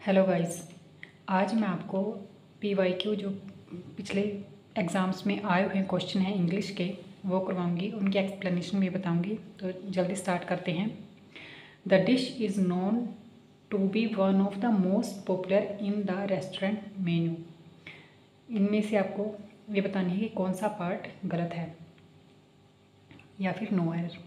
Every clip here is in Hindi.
हेलो गाइस, आज मैं आपको PYQ जो पिछले एग्ज़ाम्स में आए हुए क्वेश्चन हैं इंग्लिश के वो करवाऊंगी, उनकी एक्सप्लेनेशन भी बताऊंगी। तो जल्दी स्टार्ट करते हैं। The dish is known to be one of the most popular in the restaurant menu. इनमें से आपको ये बतानी है कि कौन सा पार्ट गलत है या फिर नो एरर।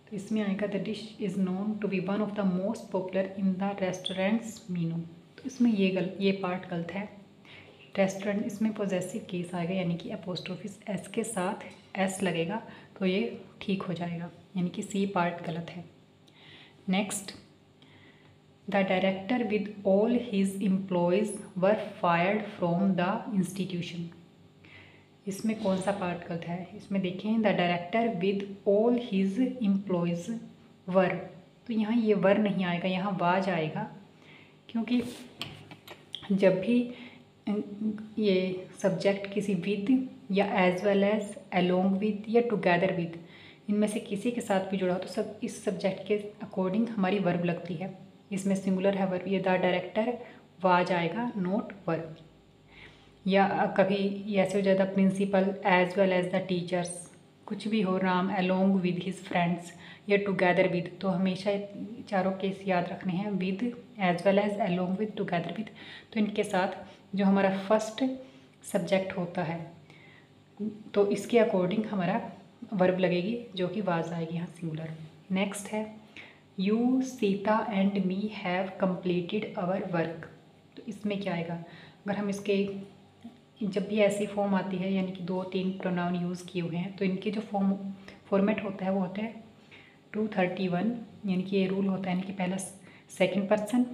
तो इसमें आएगा the dish is known to be one of the most popular in the restaurants menu. तो इसमें ये पार्ट गलत है। रेस्टोरेंट इसमें पॉजेसिव केस आएगा, यानी कि अपोस्ट्रोफिस एस के साथ एस लगेगा, तो ये ठीक हो जाएगा, यानी कि सी पार्ट गलत है। Next, the director with all his employees were fired from the institution. इसमें कौन सा पार्ट गलत है? इसमें देखें the director with all his employees were, तो यहाँ ये वर नहीं आएगा, यहाँ वाज आएगा, क्योंकि जब भी ये सब्जेक्ट किसी विद या as well as, along with या टुगेदर विद, इनमें से किसी के साथ भी जुड़ा हो तो सब इस सब्जेक्ट के अकॉर्डिंग हमारी वर्ब लगती है। इसमें सिंगुलर है वर्ब, ये द डायरेक्टर वाज आएगा, नॉट वर्ब। या कभी ऐसे हो जाता principal as well as the teachers, कुछ भी हो, Ram along with his friends या टुगेदर विद, तो हमेशा चारों केस याद रखने हैं, with, as well as, along with, together with. तो इनके साथ जो हमारा फर्स्ट सब्जेक्ट होता है तो इसके अकॉर्डिंग हमारा वर्ब लगेगी, जो कि वाज आएगी यहाँ सिंगुलर। नेक्स्ट है you Sita and me have completed our work. तो इसमें क्या आएगा? अगर हम इसके जब भी ऐसी फॉर्म आती है, यानी कि 2-3 प्रोनाउन यूज़ किए हुए हैं, तो इनके जो फॉर्मेट होता है वो होता है 231, यानी कि ये रूल होता है, यानी कि पहला second person,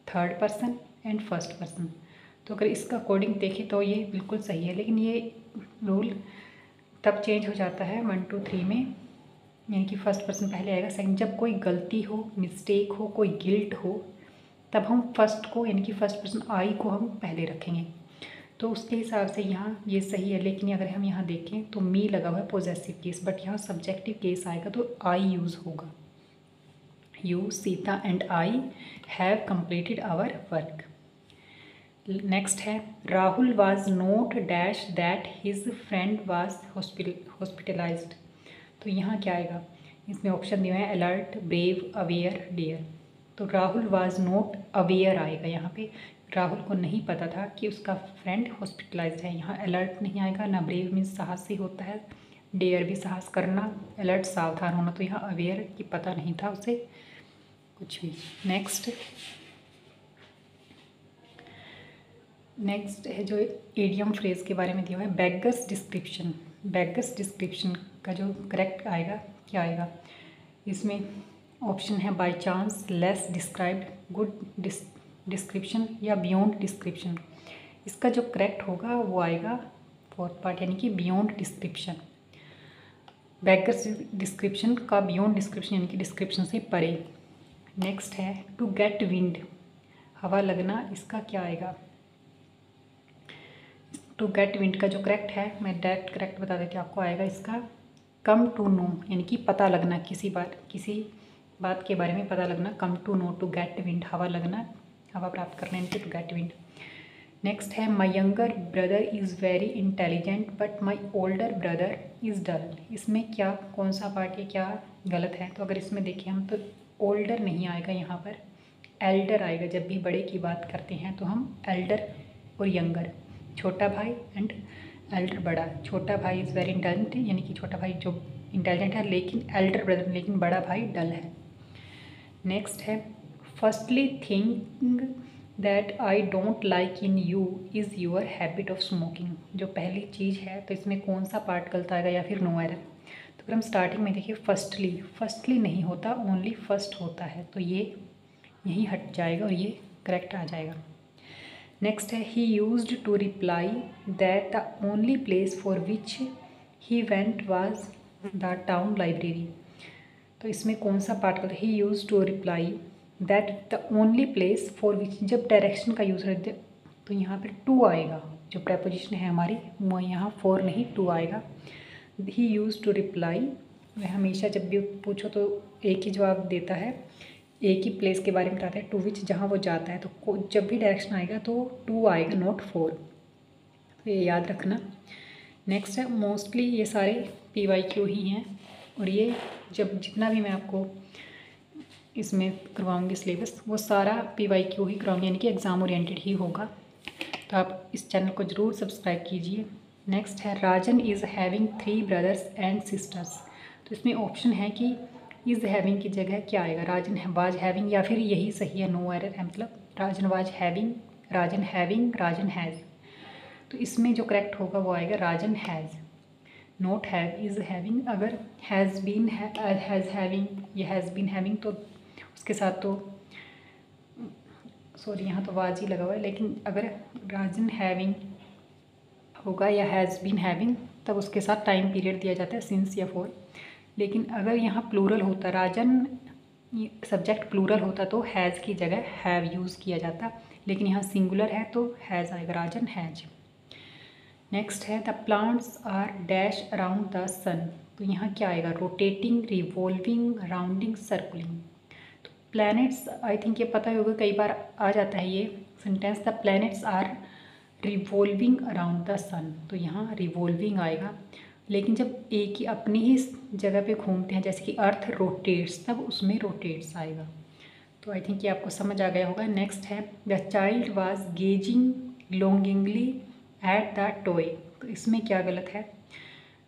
third person and first person. तो अगर इसका अकॉर्डिंग देखें तो ये बिल्कुल सही है, लेकिन ये रूल तब चेंज हो जाता है 1, 2, 3 में, यानी कि फर्स्ट पर्सन पहले आएगा। सेकंड, जब कोई गलती हो, मिस्टेक हो, कोई गिल्ट हो, तब हम फर्स्ट को, यानी कि फर्स्ट पर्सन आई को हम पहले रखेंगे। तो उसके हिसाब से यहाँ ये सही है। लेकिन अगर हम यहाँ देखें तो मी लगा हुआ है पॉजेसिव केस, बट यहाँ सब्जेक्टिव केस आएगा तो आई यूज़ होगा। You Sita and I have completed our work. Next है Rahul was not dash that his friend was hospitalized. तो यहाँ क्या आएगा? इसमें ऑप्शन दिए हुए हैं अलर्ट, ब्रेव, अवेयर, डेयर। तो राहुल वाज नोट अवेयर आएगा, यहाँ पे राहुल को नहीं पता था कि उसका फ्रेंड हॉस्पिटलाइज्ड है। यहाँ अलर्ट नहीं आएगा, ना ब्रेव मीन्स साहसी होता है, डेयर भी साहस करना, अलर्ट सावधान होना, तो यहाँ अवेयर की पता नहीं था उसे कुछ भी। नेक्स्ट है जो एडियम फ्रेज के बारे में दिया हुआ है, बेगर्स डिस्क्रिप्शन। बेगर्स डिस्क्रिप्शन का जो करेक्ट आएगा क्या आएगा? इसमें ऑप्शन है by chance, less described, good description या बियॉन्ड डिस्क्रिप्शन। इसका जो करेक्ट होगा वो आएगा फोर्थ पार्ट, यानी कि बियॉन्ड डिस्क्रिप्शन। बेगर्स डिस्क्रिप्शन का बियॉन्ड डिस्क्रिप्शन, यानी कि डिस्क्रिप्शन से परे। नेक्स्ट है टू गेट विंड, हवा लगना, इसका क्या आएगा? टू गेट विंड का जो करेक्ट है, मैं डायरेक्ट करेक्ट बता देती हूँ आपको, आएगा इसका कम टू नो, यानी कि पता लगना, किसी बात के बारे में पता लगना, come to know, to get wind, हवा लगना, हवा प्राप्त करने के टू गेट विंड। नेक्स्ट है my younger brother is very intelligent but my older brother is dull. इसमें क्या, कौन सा पार्ट है, क्या गलत है? तो अगर इसमें देखें हम तो ओल्डर नहीं आएगा, यहाँ पर एल्डर आएगा। जब भी बड़े की बात करते हैं तो हम एल्डर और यंगर, छोटा भाई एंड एल्डर बड़ा। छोटा भाई इज़ वेरी इंटेलिजेंट, यानी कि छोटा भाई जो इंटेलिजेंट है, लेकिन एल्डर ब्रदर, लेकिन बड़ा भाई डल है। नेक्स्ट है firstly thing that I don't like in you is your habit of smoking. जो पहली चीज़ है, तो इसमें कौन सा पार्ट गलत आएगा या फिर नो एरर? तो अगर हम स्टार्टिंग में देखिए फर्स्टली नहीं होता, ओनली फर्स्ट होता है, तो ये यहीं हट जाएगा और ये करेक्ट आ जाएगा। नेक्स्ट है he used to reply that the only place for which he went was the town library. तो इसमें कौन सा पार्ट गलत? He used to reply that the only place for which, जब डायरेक्शन का यूज़ करते तो यहाँ पर टू आएगा, जो प्रपोजिशन है हमारी वो यहाँ फॉर नहीं टू आएगा। ही यूज्ड टू रिप्लाई, वह हमेशा जब भी पूछो तो एक ही जवाब देता है एक ही प्लेस के बारे में बताता है, टू विच जहाँ वो जाता है, तो जब भी डायरेक्शन आएगा तो टू आएगा, नॉट फॉर, तो ये याद रखना। नेक्स्ट है मोस्टली ये सारे PYQ ही हैं, और ये जब जितना भी मैं आपको इसमें करवाऊंगी सिलेबस वो सारा PYQ ही करवाऊंगी, यानी कि एग्ज़ाम ओरिएंटेड ही होगा, तो आप इस चैनल को ज़रूर सब्सक्राइब कीजिए। नेक्स्ट है Rajan is having 3 brothers and sisters, तो इसमें ऑप्शन है कि इज़ हैविंग की जगह क्या आएगा, राजन वाज हैविंग, या फिर यही सही है, नो एरर है, मतलब Rajan was having, Rajan having, Rajan has. तो इसमें जो करेक्ट होगा वो आएगा Rajan has, not have, is having. अगर हैज़ बीन हैज़ हैविंग, ये हैज़ बीन हैविंग, तो उसके साथ तो सॉरी यहाँ तो वाज ही लगा हुआ है, लेकिन अगर राजन हैविंग होगा या हैज़ बीन हैविंग, तब उसके साथ टाइम पीरियड दिया जाता है सिंस या फॉर। लेकिन अगर यहाँ प्लूरल होता, राजन सब्जेक्ट प्लूरल होता, तो हैज़ की जगह हैव यूज़ किया जाता, लेकिन यहाँ सिंगुलर है तो हैज़ आएगा, राजन हैज। नेक्स्ट है the plants are dash around the sun, तो यहाँ क्या आएगा, रोटेटिंग, रिवॉल्विंग, राउंडिंग, सर्कुलिंग। तो प्लैनेट्स, आई थिंक ये पता ही होगा, कई बार आ जाता है ये sentence, the planets are revolving around the sun, तो यहाँ रिवॉल्विंग आएगा। लेकिन जब एक ही अपनी ही जगह पे घूमते हैं, जैसे कि अर्थ रोटेट्स, तब उसमें रोटेट्स आएगा। तो आई थिंक ये आपको समझ आ गया होगा। नेक्स्ट है the child was gazing longingly at the toy, तो इसमें क्या गलत है,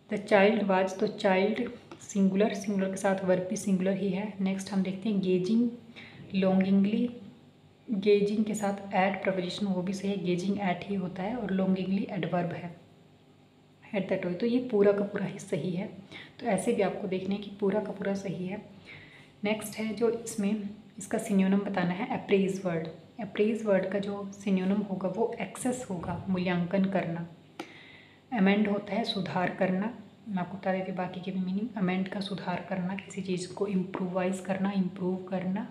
द चाइल्ड वाज, तो चाइल्ड सिंगुलर, सिंगुलर के साथ वर्ब भी सिंगुलर ही है। नेक्स्ट हम देखते हैं गेजिंग लॉन्गिंगली, गेजिंग के साथ एट प्रपोजिशन, वो भी सही है, गेजिंग एट ही होता है, और लॉन्गिंगली एडवर्ब है, एट द टॉय, तो ये पूरा का पूरा ही सही है। तो ऐसे भी आपको देखने कि पूरा का पूरा सही है। नेक्स्ट है जो इसमें इसका सिनोनिम बताना है, अप्रेज वर्ड। अप्रेज वर्ड का जो सिनोनिम होगा वो एक्सेस होगा, मूल्यांकन करना। अमेंड होता है सुधार करना, मैं आपको बता देती हूँ बाकी के भी मीनिंग। अमेंड का सुधार करना, किसी चीज़ को इम्प्रूवाइज करना, इम्प्रूव करना।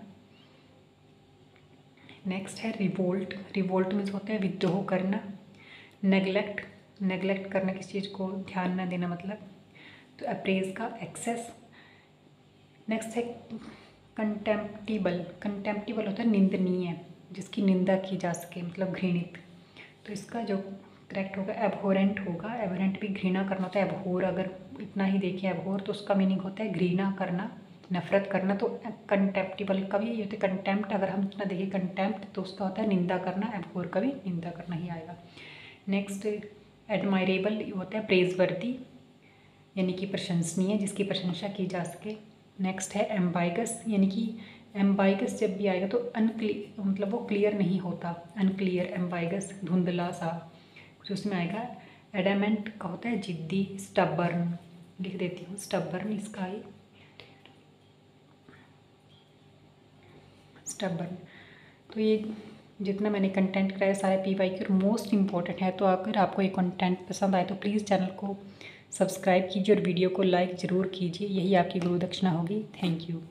नेक्स्ट है रिवोल्ट, रिवोल्ट मीन्स होता है विद्रोह करना। नेगलेक्ट, नेगलेक्ट करना, किसी चीज़ को ध्यान न देना, मतलब। तो अप्रेज का एक्सेस। नेक्स्ट है कंटेम्प्टिबल, कंटेम्प्टिबल होता है निंदनीय, जिसकी निंदा की जा सके, मतलब घृणित। तो इसका जो करेक्ट होगा एबहोरेंट होगा, एबहोरेंट भी घृणा करना होता है, एबहोर अगर इतना ही देखें एबहोर, तो उसका मीनिंग होता है घृणा करना, नफरत करना। तो कंटेम्प्टिबल का भी ये होता है कंटेम्प्ट, अगर हम इतना देखें कंटेम्प्ट, तो उसका होता है निंदा करना, एबहोर का भी निंदा करना ही आएगा। नेक्स्ट एडमायरेबल होता है प्रेजवर्दी, यानी कि प्रशंसनीय, जिसकी प्रशंसा की जा सके। नेक्स्ट है एम्बाइगस, यानी कि एम्बाइगस जब भी आएगा तो अनक्लियर, मतलब वो क्लियर नहीं होता, अनक्लियर, एम्बाइगस धुंधला सा, जो उसमें आएगा। एडामेंट का होता है जिद्दी, स्टबर्न, लिख देती हूँ स्टबर्न, इसका ही स्टबर्न। तो ये जितना मैंने कंटेंट कराया सारे PYQ मोस्ट इम्पॉर्टेंट है। तो अगर आपको ये कंटेंट पसंद आए तो प्लीज़ चैनल को सब्सक्राइब कीजिए और वीडियो को लाइक ज़रूर कीजिए, यही आपकी गुरु दक्षिणा होगी। Thank you.